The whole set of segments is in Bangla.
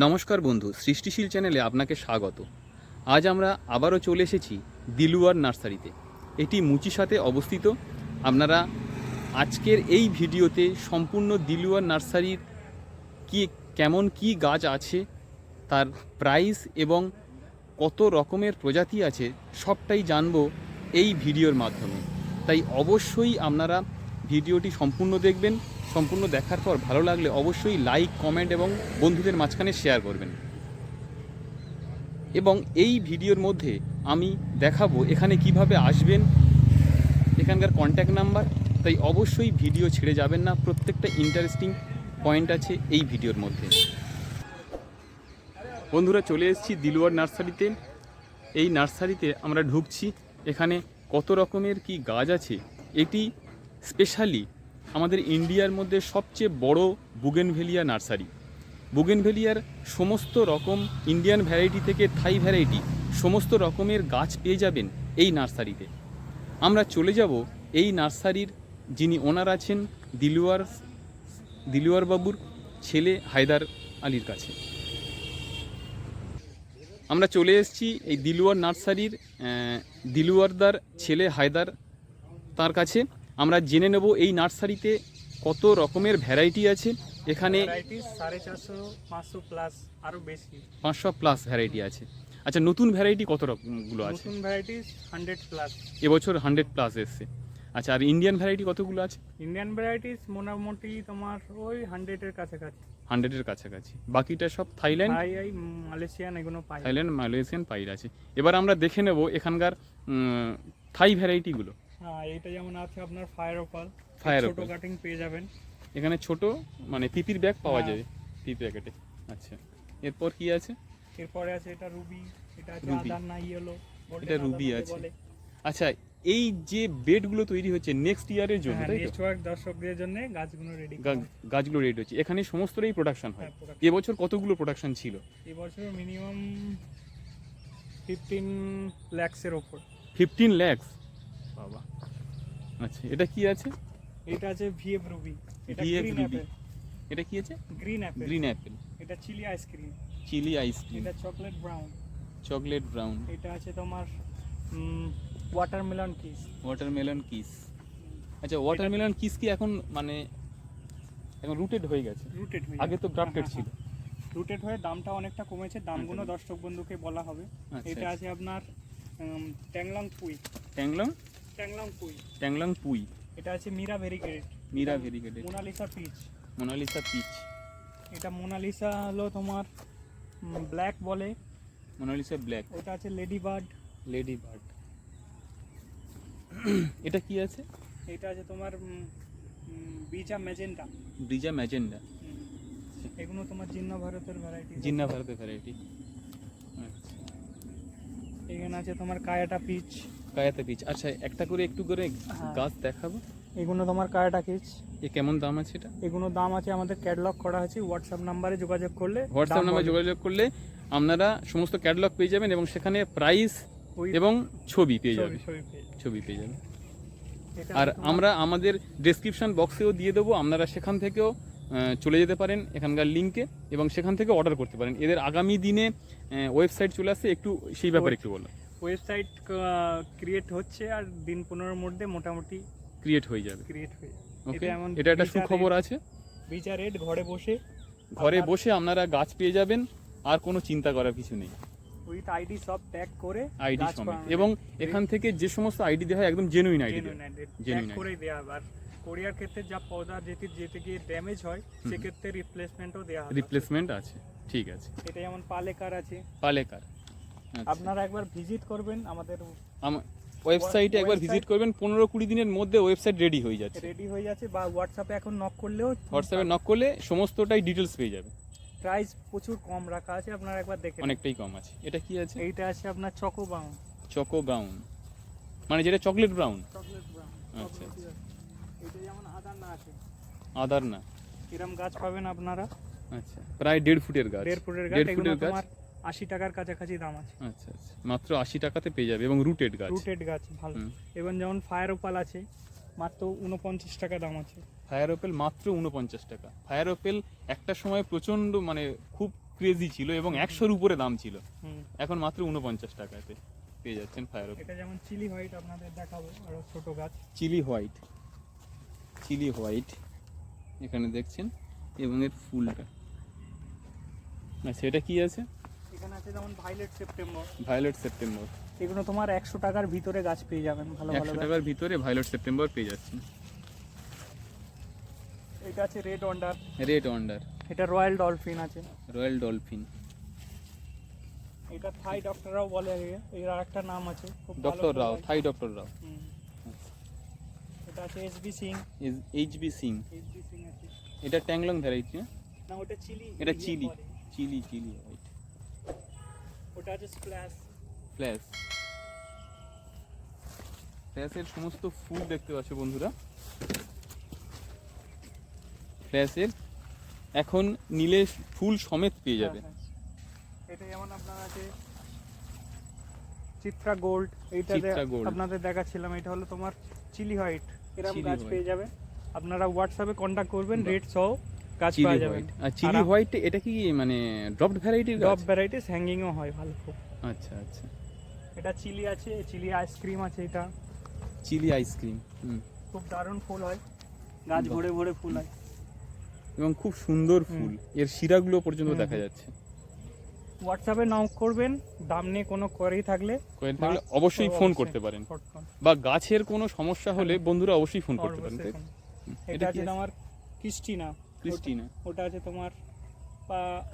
নমস্কার বন্ধু, সৃষ্টিশীল চ্যানেলে আপনাকে স্বাগত। আজ আমরা আবারও চলে এসেছি দিলুয়ার নার্সারিতে। এটি মুচিসাতে অবস্থিত। আপনারা আজকের এই ভিডিওতে সম্পূর্ণ দিলুয়ার নার্সারির কেমন কি গাছ আছে, তার প্রাইস এবং কত রকমের প্রজাতি আছে সবটাই জানবো এই ভিডিওর মাধ্যমে। তাই অবশ্যই আপনারা ভিডিওটি সম্পূর্ণ দেখবেন। সম্পূর্ণ দেখার পর ভালো লাগলে অবশ্যই লাইক, কমেন্ট এবং বন্ধুদের মাঝখানে শেয়ার করবেন। এবং এই ভিডিওর মধ্যে আমি দেখাবো এখানে কিভাবে আসবেন, এখানকার কন্ট্যাক্ট নাম্বার। তাই অবশ্যই ভিডিও ছেড়ে যাবেন না, প্রত্যেকটা ইন্টারেস্টিং পয়েন্ট আছে এই ভিডিওর মধ্যে। বন্ধুরা, চলে এসেছি দিলুয়ার নার্সারিতে। এই নার্সারিতে আমরা ঢুকছি। এখানে কত রকমের কি গাছ আছে। এটি স্পেশালি আমাদের ইন্ডিয়ার মধ্যে সবচেয়ে বড় বুগেনভেলিয়া নার্সারি। বুগেনভেলিয়ার সমস্ত রকম ইন্ডিয়ান ভ্যারাইটি থেকে থাই ভ্যারাইটি সমস্ত রকমের গাছ পেয়ে যাবেন এই নার্সারিতে। আমরা চলে যাব এই নার্সারির যিনি ওনার আছেন দিলুয়ার বাবুর ছেলে হায়দার আলীর কাছে। আমরা চলে এসেছি এই দিলুয়ার নার্সারির দিলুয়ারদার ছেলে হায়দার, তার কাছে। আমরা জেনে নেব এই নার্সারিতে কত রকমের ভ্যারাইটি আছে। এখানে 450-500 প্লাস, আরো বেশি 500 প্লাস ভ্যারাইটি আছে। আচ্ছা, নতুন ভ্যারাইটি কত রকমগুলো আছে? নতুন ভ্যারাইটিস 100 প্লাস, এবছর 100 প্লাস এসছে। আচ্ছা, আর ইন্ডিয়ান ভ্যারাইটি কতগুলো আছে? ইন্ডিয়ান ভ্যারাইটিস মোটামুটি তোমার ওই 100 এর কাছাকাছি। 100 এর কাছাকাছি। বাকিটা সব থাইল্যান্ড, মালয়েশিয়ান এগুলো পাই। থাইল্যান্ড, মালয়েশিয়ান পাইর আছে। এবার আমরা দেখে নেব এখানকার থাই ভ্যারাইটিগুলো। হ্যাঁ, এটা যেমন আছে আপনার ফায়ার ওপাল, ছোট ওপাল। কাটিং পেয়ে যাবেন এখানে ছোট মানে পিপির ব্যাগ পাওয়া যাবে, পিপি প্যাকেটে। আচ্ছা, এরপর কি আছে? এরপরে আছে এটা রুবি, এটা আছে রুবি। আদার না ইয়েলো, এটা রুবি আছে। আচ্ছা, এই যে বেডগুলো তৈরি হচ্ছে নেক্সট ইয়ারের জন্য, তাই তো? নেক্সট ওয়ার্ক দর্শকদের জন্য গাছগুলো রেডি, গাছগুলো রেডি হচ্ছে। এখানে সমস্তটাই প্রোডাকশন হয়। হ্যাঁ, এবছর কতগুলো প্রোডাকশন ছিল? এবছর মিনিমাম 15 লাখসের ওপর। 15 লাখস, বাবা। আচ্ছা, এটা কি আছে? এটা আছে ভিএফ রুবি, এটা ভিএফ গ্রিন রুবি। অ্যাপেল, এটা কি আছে? Green Apple, green Apple. এটা চিলি আইসক্রিম, চিলি আইসক্রিম। এটা চকলেট ব্রাউন, চকলেট ব্রাউন। এটা আছে তোমার ওয়াটারমেলন কিস। Watermelon kiss. আচ্ছা, ওয়াটারমেলন কিস কি এখন মানে এখন রুটেড হয়ে গেছে? রুটেড হয়ে, আগে তো গ্রাফটেড ছিল। রুটেড হয়ে দামটা অনেকটা কমেছে, দামগুলো দর্শক বন্ধুকে বলা হবে। এটা আছে আপনার ট্যাংলং পুই। ট্যাংলং ট্যাংলং পুই, ট্যাংলং পুই। এটা আছে Mira variegated, Mira variegated. Mona Lisa peach. Mona Lisa peach. এটা মোনালিসা হলো তোমার ব্ল্যাক বলে, মোনালিসা ব্ল্যাক। ওটা আছে লেডি বার্ড। Lady bird. এটা কি আছে? এটা আছে তোমার বিজা ম্যাজেন্টা। Brezza magenta. এগুলো তোমার জিন্না ভারতের ভ্যারাইটি। জিন্না ভারতের ভ্যারাইটি। আচ্ছা, এখানে আছে তোমার কায়াটা পিচ। কায়াতা পিচ। আচ্ছা, একটা করে একটু করে গাছ দেখাবো। এগুলো তোমার কায়াটা পিচ। এ কেমন দাম আছে এটা? এগুলো দাম আছে, আমাদের ক্যাটালগ করা আছে, হোয়াটসঅ্যাপ নাম্বারে যোগাযোগ করলে, হোয়াটসঅ্যাপ নাম্বারে যোগাযোগ করলে আপনারা সমস্ত ক্যাটালগ পেয়ে যাবেন এবং সেখানে প্রাইস এবং ছবি পেয়ে যাবেন। ছবি পেয়ে যাবেন। আর আমরা আমাদের ডেসক্রিপশন বক্সেও দিয়ে দেবো, আপনারা সেখান থেকেও চলে যেতে পারেন এখানকার লিঙ্কে এবং সেখান থেকে অর্ডার করতে পারেন। এদের আগামী দিনে ওয়েবসাইট চলে আসছে, একটু সেই ব্যাপারে একটু বলো। ওয়েবসাইট ক্রিয়েট হচ্ছে আর দিন 15-এর মধ্যে মোটামুটি ক্রিয়েট হয়ে যাবে। ওকে, এটা একটা সুখবর আছে। বিচার রেট ঘরে বসে আপনারা গাছ পেয়ে যাবেন, আর কোনো চিন্তা করার কিছু নেই। উইথ আইডি সব ট্যাগ করে, আইডি সমেত। এবং এখান থেকে যে সমস্ত আইডি দেওয়া হয় একদম জেনুইন আইডি ট্যাগ করে দেয়া হবে। আর কোরিয়ার ক্ষেত্রে যা পৌধা যেতে গিয়ে ড্যামেজ হয় সেক্ষেত্রে রিপ্লেসমেন্টও দেয়া হবে। রিপ্লেসমেন্ট আছে, ঠিক আছে। এটা যেমন পালেকার আছে। পালেকার। আপনারা একবার ভিজিট করবেন আমাদের ওয়েবসাইটে, একবার ভিজিট করবেন। 15-20 দিনের মধ্যে ওয়েবসাইট রেডি হয়ে যাচ্ছে। বা হোয়াটসঅ্যাপে এখন নক করলে সমস্তটাই ডিটেলস পেয়ে যাবে। প্রাইস প্রচুর কম রাখা আছে, আপনারা একবার দেখে অনেকটাই কম আছে। এটা কি আছে? এইটা আছে আপনার চকো ব্রাউন। চকো ব্রাউন মানে যেটা চকলেট ব্রাউন। আচ্ছা, এটা যেমন আদার না আছে। আদার না, এরকম গাছ পাবেন আপনারা। আচ্ছা, প্রায় 1.5 ফুটের গাছ। 1.5 ফুটের গাছ। এগুলো তোমার 80 টাকার কাছাকাছি দাম আছে। আচ্ছা, মাত্র 80 টাকাতে পেয়ে যাবে এবং রুটেড গাছ ভালো। এবং যেমন ফায়ার ওপাল আছে, মাত্র 49 টাকা দাম আছে। ফায়ার ওপেল মাত্র 49 টাকা। ফায়ার ওপেল একটা সময় প্রচণ্ড মানে খুব ক্রেজি ছিল এবং 100-র উপরে দাম ছিল, হুম। এখন মাত্র 49 টাকাতে পেয়ে যাচ্ছেন ফায়ার ওক। এটা যেমন চিলি হোয়াইট আপনাদের দেখাবো, আরো ছোট গাছ। চিলি হোয়াইট, চিলি হোয়াইট এখানে দেখছেন, এবং এর ফুলটা। আচ্ছা, এটা কি আছে? এখানে আছে যেমন ভাইলেট সেপ্টেম্বর। Violet September. এগুলো তোমার 100 টাকার ভিতরে গাছ পেয়ে যাবেন, ভালো ভালো 100 গাছ। টাকার ভিতরে ভায়োলেট সেপ্টেম্বর পেয়ে যাচ্ছেন। এটা আছে রেড ওয়ান্ডার। রেড ওয়ান্ডার, এটা রয়্যাল ডলফিন আছে। Royal dolphin. এটা থাই ডক্টররাও বলে, এর আর একটা নাম আছে, খুব ভালো ডক্টর ফুল রাও, হয়। থাই ডক্টর রাও। হুম। এটা আছে SB Singh. HB Singh. SB Singh আছে। এটা ট্যাংলং ভ্যারাইটি না? না, ওটা চিলি। এটা চিলি, চিলি চিলি হোয়াইট। ওটা আছে স্প্ল্যাশ। ফ্ল্যাশ, ফ্ল্যাশের সমস্ত ফুল দেখতে পাচ্ছ বন্ধুরা। ফ্ল্যাশের এখন নীলে ফুল সমেত পেয়ে যাবে। হ্যাঁ, হ্যাঁ। এটা যেমন আপনার আছে চিত্রা গোল্ড। এইটা চিত্রা গোল্ড। আপনাদের দেখাচ্ছিলাম, এটা হলো তোমার চিলি হোয়াইট। এরকম চিলি গাছ হোয়াইট। পেয়ে যাবে। আপনারা হোয়াটসঅ্যাপে কন্ট্যাক্ট করবেন, বাহ। রেট সহ গাছ চিলি পাওয়া যাবে। হোয়াইট। আর চিলি হোয়াইট এটা কি মানে ড্রপড ভ্যারাইটির টপ গাছ? ভ্যারাইটিস, হ্যাঙ্গিংও হয় ভালো খুব। আচ্ছা আচ্ছা, এটা চিলি আছে, চিলি আইসক্রিম আছে। এটা চিলি আইসক্রিম। খুব দারুণ ফুল হয়, গাছ বাহ। ভরে ভরে ফুল হয়। এবং খুব সুন্দর হুম। ফুল, এর শিরাগুলো পর্যন্ত হুম, দেখা হুম। যাচ্ছে। হোয়াটসঅ্যাপে নাও করবেন, দাম নিয়ে কোনো কোয়ারি থাকলে কোয়েল থাকলে অবশ্যই ফোন করতে পারেন, বা গাছের কোনো সমস্যা হলে বন্ধুরা অবশ্যই ফোন করতে পারেন। তাই? এটা কি আছে তোমার ক্রিস্টিনা। ক্রিস্টিনা। ওটা আছে তোমার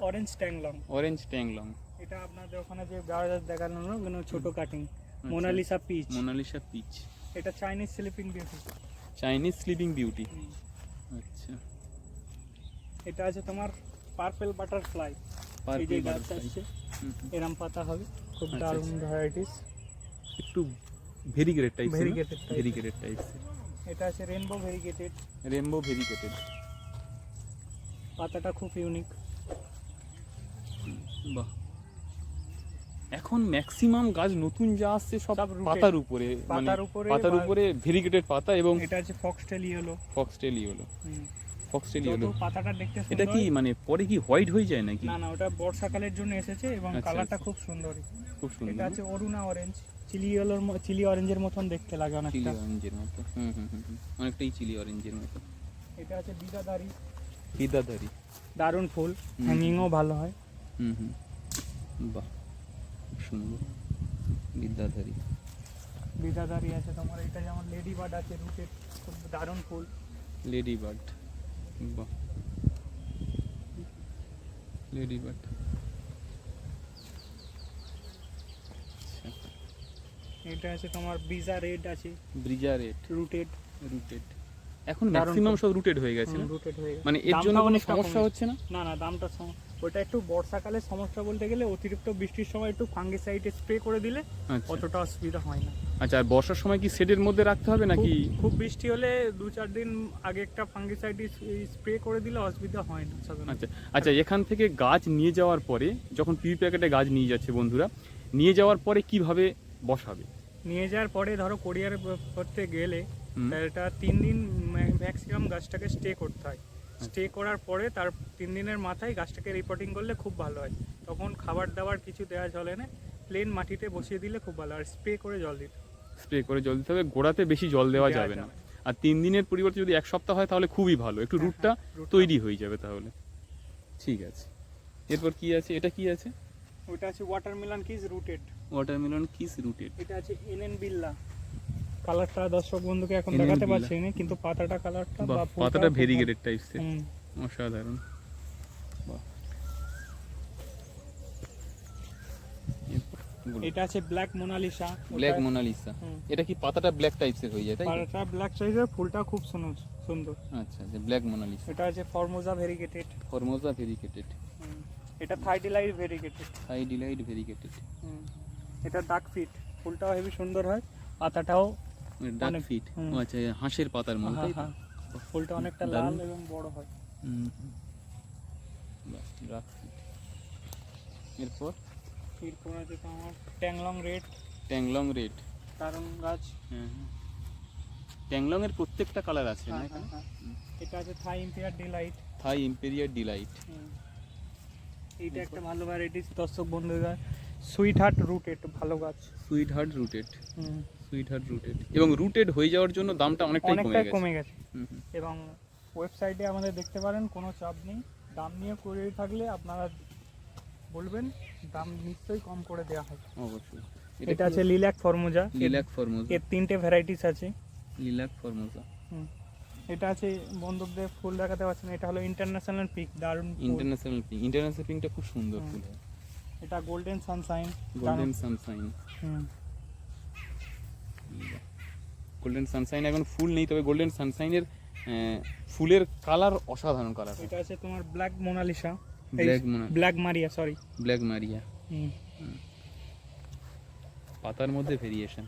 অরেঞ্জ ট্যাংলং। অরেঞ্জ ট্যাংলং। এটা আপনাদের ওখানে যে গাছ দেখানো হলো, ওখানে ছোট cutting. Monalisa peach. Mona Lisa peach. এটা Chinese sleeping beauty. Chinese sleeping beauty. আচ্ছা। এটা আছে তোমার পার্পল বাটারফ্লাই। এই যে পার্পল গাছ বাটারফ্লাই। আসছে, এরম পাতা হবে, খুব আচ্ছা, দারুণ আচ্ছা। ভ্যারাইটিস। একটু variegated types. Variegated type। Variegated types. এটা আছে রেনবো ভেরিগেটেড। Rainbow variegated. পাতাটা খুব ইউনিক। বাহ। এখন ম্যাক্সিমাম গাছ নতুন যা আসছে সব সব rooted। পাতার উপরে, মানে পাতার বা- উপরে ভেরিগেটেড পাতা এবং এটা আছে foxtail yellow. Foxtail yellow. Foxtail যত ইয়েলো। পাতাটা দেখতে এটা সুন্দর। কি মানে পরে কি হোয়াইট হয়ে যায় নাকি? না না, ওটা বর্ষাকালের জন্য এসেছে এবং আচ্ছা, কালারটা আচ্ছা। খুব সুন্দর। খুব এটা সুন্দর। আছে অরুণা অরেঞ্জ। চিলি ইয়েলোর চিলি অরেঞ্জের মতন দেখতে লাগে চিলি অনেকটা। অরেঞ্জের মতো। অনেকটাই চিলি অরেঞ্জের মতো। এটা আছে বিদাদারি। বিদাধারী। দারুণ ফুল, হুম। হ্যাঙ্গিংও ভালো হয়। বাহ, খুব সুন্দর। বিদ্যাধারী। বিদাদারি আছে তোমার। এটা যেমন লেডি বার্ড আছে, রুটেড, খুব দারুণ ফুল। Lady bird. বাহ, লেডি বার্ড। এটা আছে তোমার ব্রিজা রেড আছে, ব্রিজা রেড। রুটেড। রুটেড। এখন দারুণ ম্যাক্সিমাম ফুল। সব রুটেড হয়ে গেছে না? রুটেড হয়ে গেছে। মানে এর দামটা জন্য কোনো অনেকটা সমস্যা কমেছে। হচ্ছে না? না না, দামটা ওটা একটু বর্ষাকালে সমস্যা বলতে গেলে অতিরিক্ত বৃষ্টির সময় একটু ফাঙ্গিসাইড স্প্রে করে দিলে আচ্ছা অতটা অসুবিধা হয় না। আচ্ছা। আর বর্ষার সময় কি শেডের মধ্যে রাখতে হবে নাকি? খুব বৃষ্টি হলে 2-4 দিন আগে একটা ফাঙ্গিসাইড স্প্রে করে দিলে অসুবিধা হয় না সাধারণত। আচ্ছা আচ্ছা। এখান থেকে গাছ নিয়ে যাওয়ার পরে, যখন পিপি প্যাকেটে গাছ নিয়ে যাচ্ছে বন্ধুরা, নিয়ে যাওয়ার পরে কিভাবে বসাবে? নিয়ে যাওয়ার পরে ধরো কোরিয়ার করতে গেলে হুম। এটা 3 দিন ম্যাক্সিমাম গাছটাকে স্টে করতে হয়। স্টে করার পরে তার 3 দিনের মাথায় গাছটাকে রিপোর্টিং করলে খুব ভালো হয়। তখন খাবার দাবার কিছু দেওয়া চলে না, প্লেন মাটিতে বসিয়ে দিলে খুব ভালো। আর স্প্রে করে জল দিতে। স্প্রে করে জল দিতে হবে, গোড়াতে বেশি জল দেওয়া যাবে না। আর 3 দিনের পরিবর্তে যদি 1 সপ্তাহ হয় তাহলে খুবই ভালো, একটু হ্যাঁ, রুটটা রুটটা তৈরি হয়ে যাবে তাহলে। ঠিক আছে। এরপর কি আছে? এটা কি আছে? ওটা আছে watermelon kiss rooted. Watermelon kiss rooted. এটা আছে এনএন বিল্লা। কালারটা দর্শক বন্ধুকে এখন NN দেখাতে বিল্লা। পারছি না, কিন্তু পাতাটা কালারটা বাহ, বা ফুলটা পাতাটা খুব ভেরিগেটেড টাইপসের। হুম। অসাধারণ। বাহ। এটা আছে ব্ল্যাক মোনালিসা। Black Monalisa. হুম। এটা কি পাতাটা ব্ল্যাক টাইপসের হয়ে যায় তাই তো? পাতাটা ব্ল্যাক সাইজের, ফুলটা খুব সুন্দর। আচ্ছা আচ্ছা, ব্ল্যাক মোনালিসা। এটা আছে ফরমোজা ভেরিগেটেড। Formosa variegated. এটা Thai delight variegated. High delight variegated. এটা ডার্ক ফিট, ফুলটাও হেবি সুন্দর হয়, পাতাটাও ডার্ক অনেক- ফিট। হুম। আচ্ছা, হাঁসের পাতার মতো হ্যাঁ তাই তো? হ্যাঁ, ফুলটা অনেকটা দারুণ। লাল এবং বড় হয়। Dark fit. এরপর এরপর আছে তোমার ট্যাংলং রেড। ট্যাংলং রেড। দারুণ গাছ। হ্যাঁ হ্যাঁ। ট্যাংলং এর প্রত্যেকটা কালার আছে না হ্যাঁ, এখানে? হ্যাঁ, হ্যাঁ। এটা আছে থাই ইম্পিয়ার ডিলাইট। থাই ইম্পেরিয়ার ডিলাইট। এইটা একটা ভালো ভ্যারাইটিস দর্শক বন্ধুরা, সুইট হার্ট রুটেড, ভালো গাছ। সুইট হার্ট রুটেড, হুম, সুইট হার্ট রুটেড, এবং রুটেড হয়ে যাওয়ার জন্য দামটা অনেকটাই অনেকটাই কমে কমে গেছে। গেছে। হুম, হুম। এবং ওয়েবসাইটে আমাদের দেখতে পারেন, কোনো চাপ নেই। দাম নিয়ে কোয়ারি থাকলে আপনারা বলবেন, দাম নিশ্চয়ই কম করে দেওয়া হয়। অবশ্যই। এটা আছে লিল্যাক ফরমোজা, লিল্যাক ফরমোজা, এর 3টে ভ্যারাইটিস আছে। লিল্যাক ফরমোজা। হুম, এটা আছে বন্ধুদের ফুল দেখাতে পাচ্ছেন, এটা হলো ইন্টারন্যাশনাল পিক, দারুণ ফুল। ইন্টারন্যাশনাল পিঙ্ক, ইন্টারন্যাশনাল পিঙ্কটা খুব সুন্দর হুম। ফুল হয়। এটা গোল্ডেন সানশাইন, গোল্ডেন সানশাইন, হুম, গোল্ডেন সানশাইন এখন ফুল নেই, তবে গোল্ডেন সানশাইনের ফুলের কালার অসাধারণ কালার। এটা আছে তোমার black Monalisa, black Maria, sorry, black Maria. হুম, পাতার মধ্যে ভেরিয়েশন।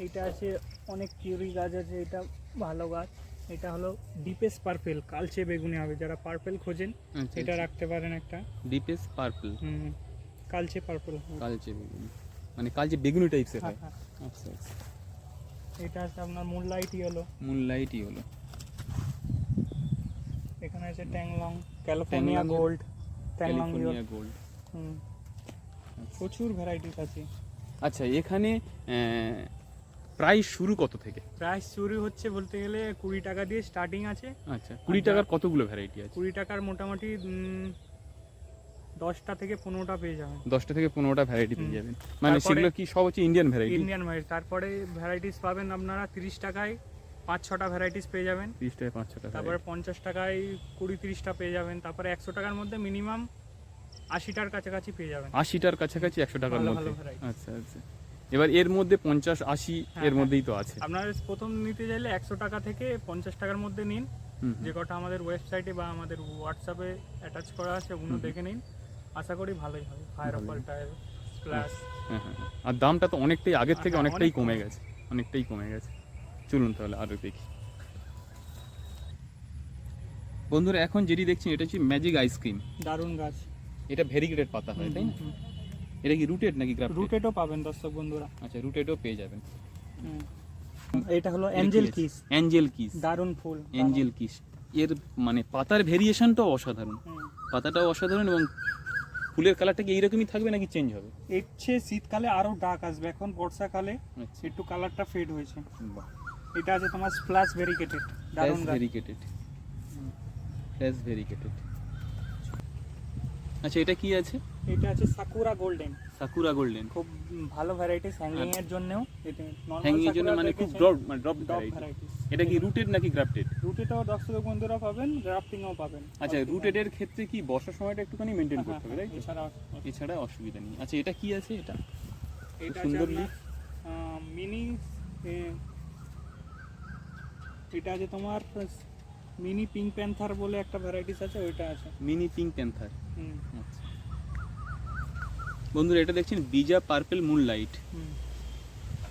এটা আছে অনেক কিউরি গাছ আছে, এটা ভালো গাছ। এটা হলো ডিপেস পার্পেল, কালচে বেগুনি হবে, যারা পার্পেল খোঁজেন এটা রাখতে পারেন একটা। ডিপেস পার্পল, হুম, কালচে পার্পল, কালচে বেগুনি, মানে কালচে বেগুনি টাইপসের হয়। হ্যাঁ। আচ্ছা আচ্ছা। এটা আছে আপনার মুনলাইট ইয়েলো, মুনলাইটই হলো। এখানে আছে ট্যাংলং, ক্যালিফোর্নিয়া গোল্ড, ট্যাংলং ক্যালিফোর্নিয়া গোল্ড। হুম, প্রচুর ভ্যারাইটিস আছে। আচ্ছা, এখানে প্রাইস শুরু কত থেকে? প্রাইস শুরু হচ্ছে বলতে গেলে 20 টাকা দিয়ে স্টার্টিং আছে। আচ্ছা, 20 টাকার কতগুলো ভ্যারাইটি আছে? 20 টাকার মোটামুটি 10টা থেকে 15টা পেয়ে যাবেন। 10টা থেকে 15টা ভ্যারাইটি পেয়ে যাবেন, মানে তারপরে সেগুলো কি সব হচ্ছে ইন্ডিয়ান ভ্যারাইটি? Indian variety. তারপরে ভ্যারাইটিস পাবেন আপনারা 30 টাকায় 5-6টা ভ্যারাইটিস পেয়ে যাবেন। 30 টাকা 5-6টা। তারপরে 50 টাকায় 20-30টা পেয়ে যাবেন। তারপরে 100 টাকার মধ্যে মিনিমাম 80টার কাছাকাছি পেয়ে যাবেন। 80টার কাছাকাছি, 100 টাকার ভালো মধ্যে। ভালো variety। আচ্ছা আচ্ছা। এবার এর মধ্যে 50-80 হ্যাঁ, এর মধ্যেই তো আছে। আপনারা প্রথম নিতে চাইলে 100 টাকা থেকে 50 টাকার মধ্যে নিন। হুম, যে কটা আমাদের ওয়েবসাইটে বা আমাদের হোয়াটসঅ্যাপে অ্যাটাচ করা আছে ওগুলো দেখে নিন, আশা করি ভালোই হবে। ফায়ার অপার টায়ার প্লাস। হ্যাঁ হ্যাঁ হ্যাঁ। আর দামটা তো অনেকটাই আগের থেকে হ্যাঁ, অনেকটাই অনেক কমে কমে গেছে, অনেকটাই কমে গেছে। চলুন তাহলে আরও দেখি। বন্ধুরা, এখন যেটি দেখছেন এটা হচ্ছে ম্যাজিক আইসক্রিম। দারুণ গাছ। এটা ভেরিগেটেড পাতা হয়, তাই না? এটা কি রুটেড নাকি গ্রাফটেড? রুটেডও পাবেন দর্শক বন্ধুরা। আচ্ছা, রুটেডও পেয়ে যাবেন। এটা হলো অ্যাঞ্জেল কিস, অ্যাঞ্জেল কিস, দারুণ ফুল। Angel kiss. এর মানে পাতার ভেরিয়েশনটাও অসাধারণ, হুম। পাতাটাও অসাধারণ, এবং ফুলের কালারটা কি এইরকমই থাকবে নাকি চেঞ্জ হবে? এর চেয়ে শীতকালে আরো ডার্ক আসবে, এখন বর্ষাকালে আচ্ছা, একটু কালারটা ফেড হয়েছে। বাহ। এটা আছে তোমার স্প্ল্যাশ ভেরিকেটেড, দারুণ গাছ। Variegated, flash variegated. আচ্ছা, এটা কি আছে? এটা আছে সাকুরা গোল্ডেন, সাকুরা গোল্ডেন। খুব ভালো ভ্যারাইটিস, হ্যাঙ্গিং এর জন্যও। এটা হ্যাঙ্গিং এর জন্য মানে খুব ড্রপ ভ্যারাইটি। ভ্যারাইটিস। এটা কি রুটেড নাকি গ্রাফটেড? রুটেডও দর্শক বন্ধুরা পাবেন, গ্রাফটিংও পাবেন। আচ্ছা, রুটেডের ক্ষেত্রে কি বর্ষার সময়টা একটুখানি মেনটেন হ্যাঁ, করতে হবে, তাই তো? এছাড়া এছাড়া অসুবিধা নেই। আচ্ছা, এটা কি আছে? এটা এটা সুন্দর আছে leaf। মিনি, এটা আছে তোমার মিনি পিঙ্ক প্যান্থার বলে একটা ভ্যারাইটিস আছে, ওইটা আছে। Mini pink panther. হুম, আচ্ছা বন্ধুরা, এটা দেখছেন বিজা পার্পল মুনলাইট। হুম,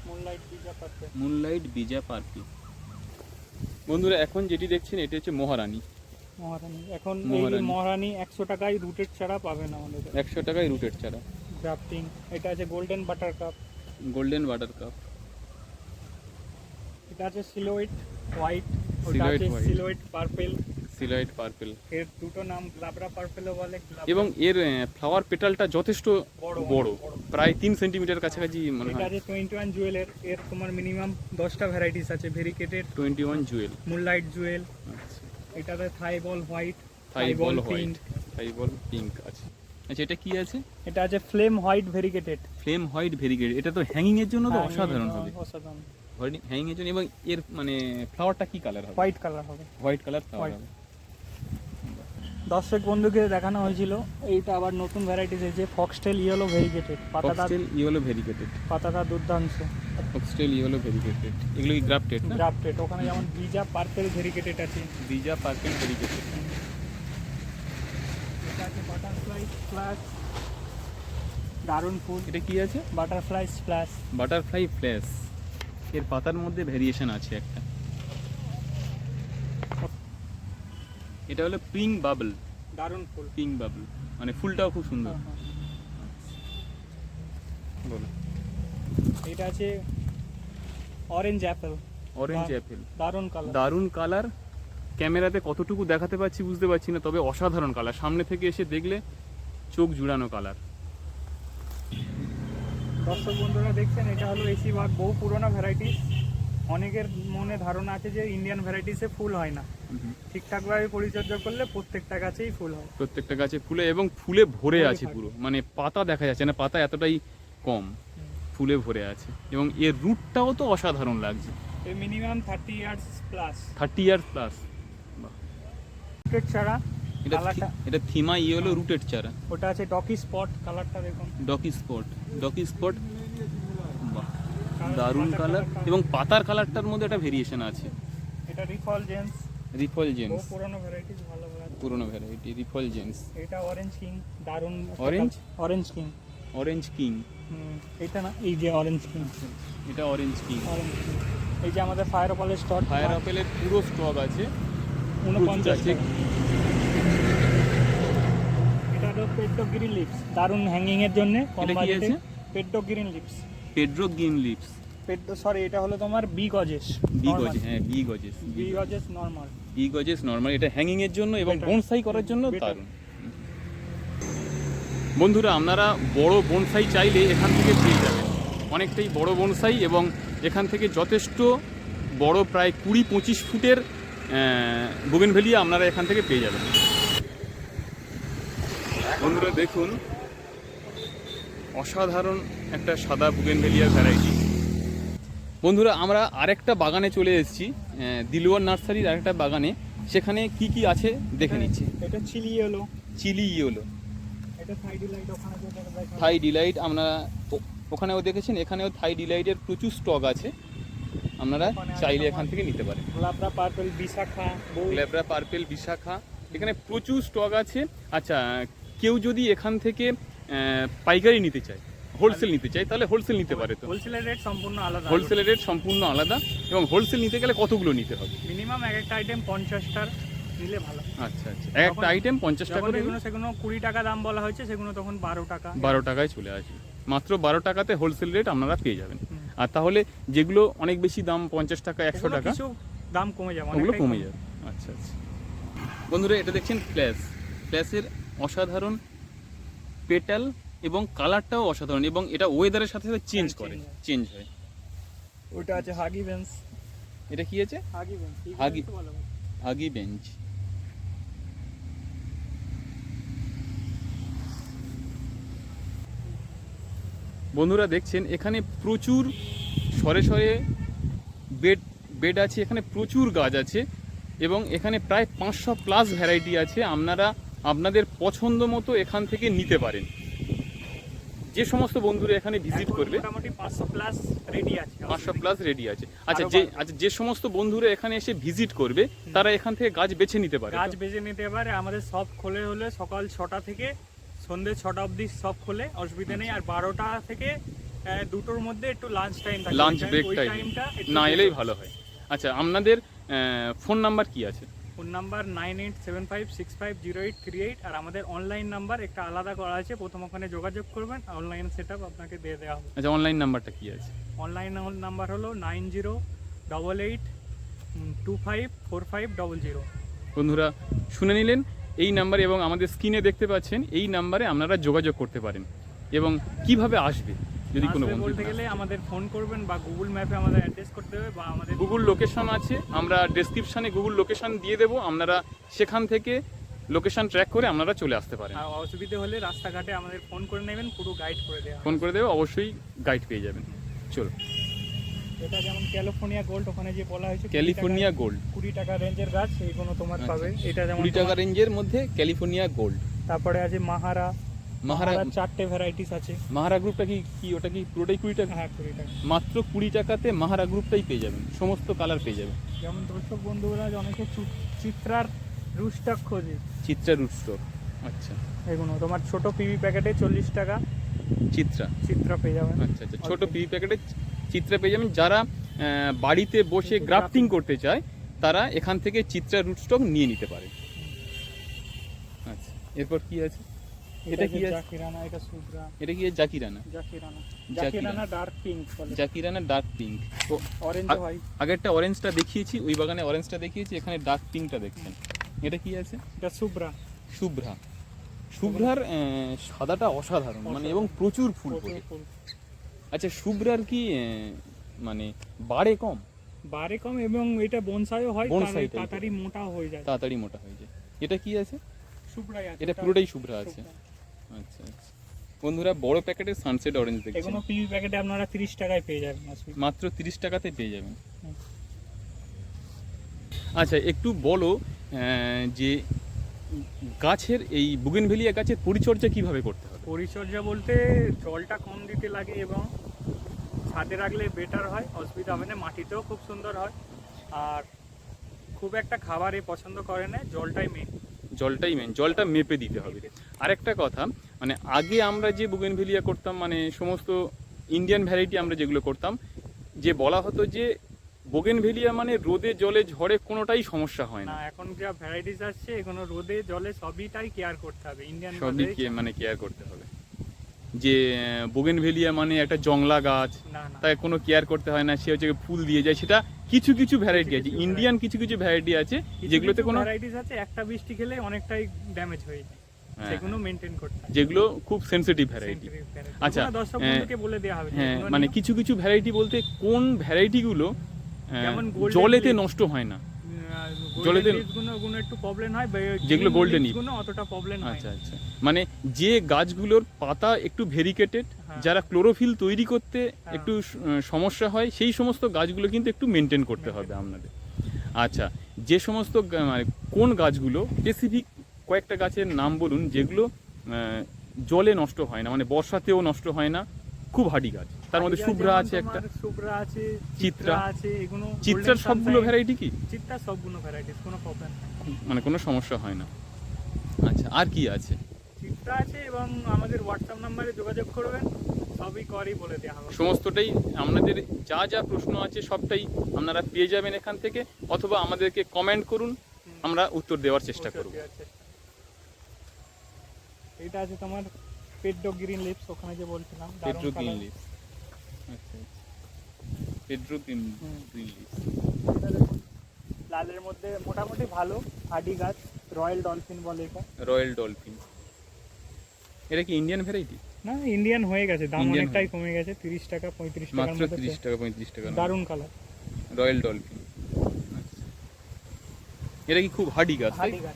মুনলাইট বিজা পার্পল। মুনলাইট বিজা পার্পল। বন্ধুরা, এখন যেটি দেখছেন এটা হচ্ছে মহারানী। মহারানী, এখন এই মহারানী। মহারানী 100 টাকায় রুটেড ছাড়া পাবেন আমাদের 100 টাকায় রুটেড ছাড়া। গ্রাফটিং। এটা আছে golden butter cup, golden water cup. এটা আছে সিলোয়েট হোয়াইট, ওটা Silhouette আছে white। সিলোয়েট পার্পল। সিলয়েট পার্পল। এর দুটো নাম গ্লাবরা পার্পলও বলে, এবং এর ফ্লাওয়ার পেটালটা যথেষ্ট বড়, বড়, বড়। প্রায় 3 সেন্টিমিটার কাছাকাছি মনে এটা হয়। আছে 21 জুয়েলের, এর তোমার মিনিমাম 10টা ভ্যারাইটিস আছে। ভেরিকেটেড, 21 জুয়েল। মুনলাইট জুয়েল, আচ্ছা, এটাতে থাই বল হোয়াইট, থাই বল হোয়াইট, পিঙ্ক। থাই বল পিঙ্ক আছে। আচ্ছা, এটা কি আছে? এটা আছে flame white variegated. Flame white variegate. এটা তো হ্যাঙ্গিং এর জন্য তো অসাধারণ হবে। অসাধারণ, হ্যাঙ্গিং এর জন্য। এবং এর মানে ফ্লাওয়ারটা কি কালার হবে? হোয়াইট কালার হবে। White colour flower White। হবে। দর্শক বন্ধুকে দেখানো হয়েছিল, এইটা আবার নতুন ভ্যারাইটিস এসেছে, ফক্সটেল ইয়েলো ভেরিকেটেড। পাতাটা ফক্সটেল ইয়েলো ভেরিগেটেড। পাতাটা দুর্দাংশ, ফক্সটেল ইয়েলো ভেরিগেটেড। এগুলো কি গ্রাফটেড না? গ্রাফটেড। ওখানে যেমন বিজা পার্পল ভেরিকেটেড আছে। বিজা পার্পল ভেরিগেটেড। এটা আছে বাটারফ্লাই স্প্ল্যাশ, দারুণ ফুল। এটা কি আছে? Butterfly splash. Butterfly flash. এর পাতার মধ্যে ভেরিয়েশন আছে একটা। এটা হলো পিঙ্ক বাবল। দারুণ ফুল। পিঙ্ক বাবল মানে ফুলটাও খুব সুন্দর। হ্যাঁ, হ্যাঁ। বলো। এটা আছে অরেঞ্জ অ্যাপেল, অরেঞ্জ অ্যাপেল। দারুণ কালার। দারুণ কালার ক্যামেরাতে কতটুকু দেখাতে পাচ্ছি বুঝতে পারছি না, তবে অসাধারণ কালার, সামনে থেকে এসে দেখলে চোখ জুড়ানো কালার। দর্শক বন্ধুরা দেখছেন, এটা হলো এসি ভাগ, বহু পুরোনো ভ্যারাইটিস। অনেকের মনে ধারণা আছে যে ইন্ডিয়ান ভ্যারাইটিসে ফুল হয় না, ঠিকঠাকভাবে পরিচর্যা করলে প্রত্যেকটা গাছেই ফুল হয়। প্রত্যেকটা গাছে ফুলে এবং ফুলে ভরে আছে পুরো, মানে পাতা দেখা যাচ্ছে না, পাতা এতটাই কম, ফুলে ভরে আছে। এবং এর রুটটাও তো অসাধারণ লাগছে, এই মিনিমাম 30 ইয়ার্স প্লাস। 30 ইয়ার প্লাস। রুটেড চারা, এটা থিমা ইয়েলো রুটেড চারা। ওটা আছে ডকি স্পট, কালারটা দেখুন, ডকি স্পট, বাহ দারুণ কালার। এবং পাতার কালারটার মধ্যে একটা ভেরিয়েশন আছে। এটা রিফলজেন্স, পুরোনো ভ্যারাইটিস, ভালো ভ্যারাইটি, পুরোনো ভ্যারাইটি রিফলজেন্স। এটা অরেঞ্জ কিং, দারুণ অরেঞ্জ কিং। এটা না, এই যে অরেঞ্জ কিং, এটা অরেঞ্জ কিং। এই যে আমাদের ফায়ার অপেলের স্টক, ফায়ার অপেলের পুরো স্টক আছে, 49 আছে। এটা হলো পেড্রো গ্রিন লিভস, দারুণ হ্যাঙ্গিং এর জন্য। এটা কি আছে? পেড্রো গ্রিন লিভস, সরি, এটা হলো তোমার বি গজেস। হ্যাঁ বি গজেস নরমাল। এটা হ্যাঙ্গিং এর জন্য এবং বনসাই করার জন্য দারুণ। বন্ধুরা, আপনারা বড় বনসাই চাইলে এখান থেকে পেয়ে যাবেন, অনেকটাই বড় বনসাই, এবং এখান থেকে যথেষ্ট বড়, প্রায় 20-25 ফুটের বোগেনভেলিয়া আপনারা এখান থেকে পেয়ে যাবেন। বন্ধুরা দেখুন, অসাধারণ একটা সাদা বোগেনভেলিয়া ভ্যারাইটি। বন্ধুরা, আমরা আরেকটা বাগানে চলে এসেছি, দিলওয়ার নার্সারির আরেকটা বাগানে। সেখানে কি কি আছে দেখে নিচ্ছি। এটা চিলি ইয়েলো, এটা থাই ডিলাইট। আমরা ওখানেও দেখেছেন, এখানেও থাই ডিলাইটের প্রচুর স্টক আছে, আপনারা চাইলে এখান থেকে নিতে পারেন। গ্ল্যাব্রা পার্পেল বিশাখা, এখানে প্রচুর স্টক আছে। আচ্ছা, কেউ যদি এখান থেকে পাইকারি নিতে চায়, হোলসেল নিতে চায়, তাহলে হোলসেল নিতে পারে। তো হোলসেলের রেট সম্পূর্ণ আলাদা। এবং হোলসেল নিতে গেলে কতগুলো নিতে হবে? মিনিমাম এক একটা আইটেম 50টা নিলে ভালো। আচ্ছা, এক একটা আইটেম 50 টাকা করে। সেগুলো 20 টাকা দাম বলা হয়েছে, সেগুলো তখন 12 টাকায় চলে আসবে। মাত্র 12 টাকাতে হোলসেল রেট আপনারা পেয়ে যাবেন। আর তাহলে যেগুলো অনেক বেশি দাম, 50 টাকা 100 টাকা, কিছু দাম কমে যাবে, ওগুলো কমে যাবে। আচ্ছা। বন্ধুরা, এটা দেখছেন ফ্ল্যাশের অসাধারণ পেটাল এবং কালারটাও অসাধারণ, এবং এটা ওয়েদারের সাথে সাথে চেঞ্জ হয়। ওটা আছে হাগি বেঞ্চ। এটা কি আছে? হাগি বেঞ্চ। বন্ধুরা দেখছেন, এখানে প্রচুর সরে বেড আছে, এখানে প্রচুর গাছ আছে, এবং এখানে প্রায় 500 প্লাস ভ্যারাইটি আছে। আপনারা আপনাদের পছন্দ মতো এখান থেকে নিতে পারেন। যে সমস্ত বন্ধুরা এখানে ভিজিট করবে, মোটামুটি 500 প্লাস রেডি আছে। আচ্ছা, যে সমস্ত বন্ধুরা এখানে এসে ভিজিট করবে, তারা এখান থেকে গাছ বেছে নিতে পারে। আমাদের সব খোলে হলে সকাল 6টা থেকে সন্ধ্যে 6টা অবধি সব খোলে, অসুবিধা নেই। আর 12টা থেকে 2টোর মধ্যে একটু লাঞ্চ ব্রেক টাইমটা না এলেই ভালো হয়। আচ্ছা, আপনাদের ফোন নাম্বার কি আছে? Phone number 9875650838। আর আমাদের অনলাইন নাম্বার একটা আলাদা করা আছে, প্রথম ওখানে যোগাযোগ করবেন, অনলাইন সেটআপ আপনাকে দিয়ে দেওয়া হবে। আচ্ছা, অনলাইন নাম্বারটা কি আছে? অনলাইন নাম্বার হলো 9088254500। বন্ধুরা শুনে নিলেন এই নাম্বার, এবং আমাদের স্ক্রিনে দেখতে পাচ্ছেন এই নাম্বারে আপনারা যোগাযোগ করতে পারেন। এবং কিভাবে আসবে যদি কোনো বন্ধু বলতে গেলে আমাদের ফোন করবেন, বা গুগল ম্যাপে আমাদের অ্যাড্রেস করতে হবে, বা আমাদের গুগল লোকেশন আছে, আমরা ডেসক্রিপশনে গুগল লোকেশন দিয়ে দেবো। আপনারা সেখান থেকে লোকেশন ট্র্যাক করে আপনারা চলে আসতে পারেন। আর অসুবিধা হলে রাস্তাঘাটে আমাদের ফোন করে নেবেন, পুরো গাইড করে দেওয়া। ফোন করে দেবে, অবশ্যই গাইড পেয়ে যাবেন। চলো, এটা যেমন ক্যালিফোর্নিয়া গোল্ড, ওখানে যে বলা হয়েছে ক্যালিফোর্নিয়া গোল্ড 20 টাকা রেঞ্জের গাছ, এইগুলো তোমার পাবে। এটা যেমন 20 টাকা রেঞ্জের মধ্যে ক্যালিফোর্নিয়া গোল্ড। তারপরে আছে মাহারা 4টে ভ্যারাইটিস আছে। মাহারা গ্রুপটা কি ওটা কি পুরোটাই 20 টাকা? হ্যাঁ, 20 টাকা। মাত্র 20 টাকাতে মাহারা গ্রুপটাই পেয়ে যাবেন, সমস্ত কালার পেয়ে যাবেন। যেমন দর্শক বন্ধুরা অনেকে চিত্রার রুটস্টক খোঁজে, রুটস্টক। আচ্ছা, এগুলো তোমার ছোট পিভি প্যাকেটে 40 টাকা চিত্রা পেয়ে যাবেন। আচ্ছা, ছোট পিভি প্যাকেটে চিত্রা পেয়ে যাবেন। যারা বাড়িতে বসে গ্রাফটিং করতে চায়, তারা এখান থেকে চিত্রা রুটস্টক নিয়ে নিতে পারে। আচ্ছা, এরপর কি আছে? এটা কি আছে? জাকিরানা, এটা সুব্রা। এটা কি জাকিরানা? জাকিরানা, জাকিরানা। জাকিরানা ডার্ক পিঙ্ক বলে, জাকিরানা ডার্ক পিঙ্ক। ও অরেঞ্জ আ- হোয়াইট। আগেরটা অরেঞ্জটা দেখিয়েছি, ওই বাগানে অরেঞ্জটা দেখিয়েছি, এখানে ডার্ক পিঙ্কটা দেখছেন। এটা কি আছে? এটা সুব্রা। শুভ্রা। শুভ্রার সাদাটা অসাধারণ, মানে এবং প্রচুর ফুল প্রচুর ফোটে। ফুল। আচ্ছা, শুভ্রার কি মানে বাড়ে কম, বারে কম, এবং এটা বনসাইও হয়, বনসাই type এর। তাড়াতাড়ি মোটা হয়ে যায়। তাড়াতাড়ি মোটা হয়ে যায়। এটা কি আছে? সুব্রাই আছে, এটা পুরোটাই শুভ্রা আছে। আচ্ছা আচ্ছা। বন্ধুরা, বড় প্যাকেটের সানসেট অরেঞ্জ দেখছেন, এগুলো পিবি প্যাকেটে আপনারা 30 টাকায় পেয়ে যাবেন। মাত্র 30 টাকাতে পেয়ে যাবেন। হুম। আচ্ছা, একটু বলো যে গাছের এই বুগেনভেলিয়া গাছের পরিচর্যা কিভাবে করতে হবে? পরিচর্যা বলতে জলটা কম দিতে লাগে এবং ছাদে রাখলে বেটার হয়, অসুবিধা হবে না, মাটিতেও খুব সুন্দর হয়। আর খুব একটা খাবারে পছন্দ করে না, জলটাই মেন। জলটাই মেন, জলটা মেপে দিতে হবে। আরেকটা কথা, মানে আগে আমরা যে বুগেনভেলিয়া করতাম, মানে সমস্ত ইন্ডিয়ান ভ্যারাইটি আমরা যেগুলো করতাম, যে বলা হতো যে বোগেনভেলিয়া মানে রোদে জলে ঝড়ে কোনোটাই সমস্যা হয় না, না, এখন যা ভ্যারাইটিস আসছে এগুলো রোদে জলে সবইটাই কেয়ার করতে হবে ইন্ডিয়ান সবই মানে কেয়ার করতে হবে। যে বোগেনভেলিয়া মানে একটা জংলা গাছ, না না, তাই কোনো কেয়ার করতে হয় না, সে হচ্ছে ফুল দিয়ে যায়, সেটা কিছু কিছু ভ্যারাইটি আছে, কিছু ইন্ডিয়ান কিছু কিছু ভ্যারাইটি আছে যেগুলোতে কোনো, ভ্যারাইটিস আছে একটা বৃষ্টি খেলে অনেকটাই ড্যামেজ হয়ে যায়, হ্যাঁ, সেগুলো মেনটেন করতে হবে। যেগুলো খুব সেনসিটিভ ভ্যারাইটি। আচ্ছা, আচ্ছা, দর্শক বন্ধুকে বলে দেওয়া হবে যে হ্যাঁ, এগুলো মানে নিয়ম। কিছু কিছু ভ্যারাইটি বলতে কোন ভ্যারাইটিগুলো যেমন golden জলেতে leaf। নষ্ট হয় না। জলেতে জলেতে- গুলো একটু প্রবলেম হয়, যেগুলো golden leaf। গুলো অতটা প্রবলেম হয় আচ্ছা না। আচ্ছা, মানে যে গাছগুলোর পাতা একটু ভেরিকেটেড, হ্যাঁ। যারা ক্লোরোফিল তৈরি করতে হ্যাঁ। একটু সমস্যা হয়, সেই সমস্ত গাছগুলো কিন্তু একটু মেনটেন করতে হবে আপনাদের। আচ্ছা, যে সমস্ত মানে কোন গাছগুলো স্পেসিফিক কয়েকটা গাছের নাম বলুন যেগুলো জলে নষ্ট হয় না, মানে বর্ষাতেও নষ্ট হয় না, খুব হার্ডি গাছ। তার মধ্যে যেমন শুভ্রা আছে একটা, তোমার শুভ্রা আছে, চিত্রা আছে, এগুলো চিত্রার golden সবগুলো sunshine, ভ্যারাইটি কি, চিত্রার সবগুলো ভ্যারাইটিস, কোনো প্রবলেম নেই। মানে কোনো সমস্যা হয় না? আচ্ছা, আর কি আছে? চিত্রা আছে, এবং আমাদের হোয়াটসঅ্যাপ নাম্বারে যোগাযোগ করবেন, সবই করেই বলে দেওয়া হবে। সমস্তটাই আপনাদের যা যা প্রশ্ন আছে সবটাই আপনারা পেয়ে যাবেন এখান থেকে, অথবা আমাদেরকে কমেন্ট করুন, আমরা উত্তর দেওয়ার চেষ্টা করব। এটা আছে তোমার পেড্রো গ্রিন লিপস, ওখানে যে বলছিলাম, দারুণ পেড্রো গ্রিন colour। লিভস। আচ্ছা, পেড্রো গ্রিন লিভস। এটা দেখুন, লালের মধ্যে মোটামুটি ভালো হার্ডি গাছ, রয়্যাল ডলফিন বলে এটা। Royal dolphin. এটা কি ইন্ডিয়ান ভ্যারাইটি? না, ইন্ডিয়ান হয়ে গেছে, দাম Indian অনেকটাই হয়ে কমে গেছে, 30 টাকা 35 টাকার মাত্র মধ্যে 30 টাকা 35 টাকা। দারুণ কালার, রয়্যাল ডলফিন। এটা কি খুব হার্ডি গাছ? তাই? হার্ডি গাছ।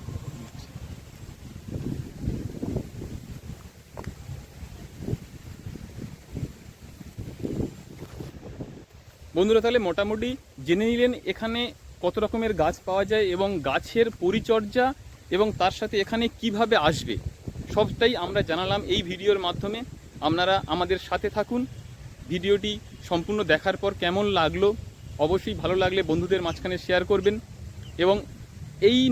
বন্ধুরা, তাহলে মোটামুটি জেনে নিলেন এখানে কত রকমের গাছ পাওয়া যায় এবং গাছের পরিচর্যা, এবং তার সাথে এখানে কিভাবে আসবে, সবটাই আমরা জানালাম এই ভিডিওর মাধ্যমে। আপনারা আমাদের সাথে থাকুন। ভিডিওটি সম্পূর্ণ দেখার পর কেমন লাগলো অবশ্যই ভালো লাগলে বন্ধুদের মাঝখানে শেয়ার করবেন। এবং এই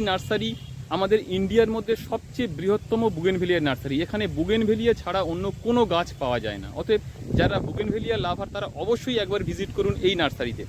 নার্সারি আমাদের ইন্ডিয়ার মধ্যে সবচেয়ে বৃহত্তম বুগেনভেলিয়া নার্সারি। এখানে বুগেনভেলিয়া ছাড়া অন্য কোনো গাছ পাওয়া যায় না। অতএব যারা বুগেনভেলিয়া লাভার তারা অবশ্যই একবার ভিজিট করুন এই নার্সারিতে।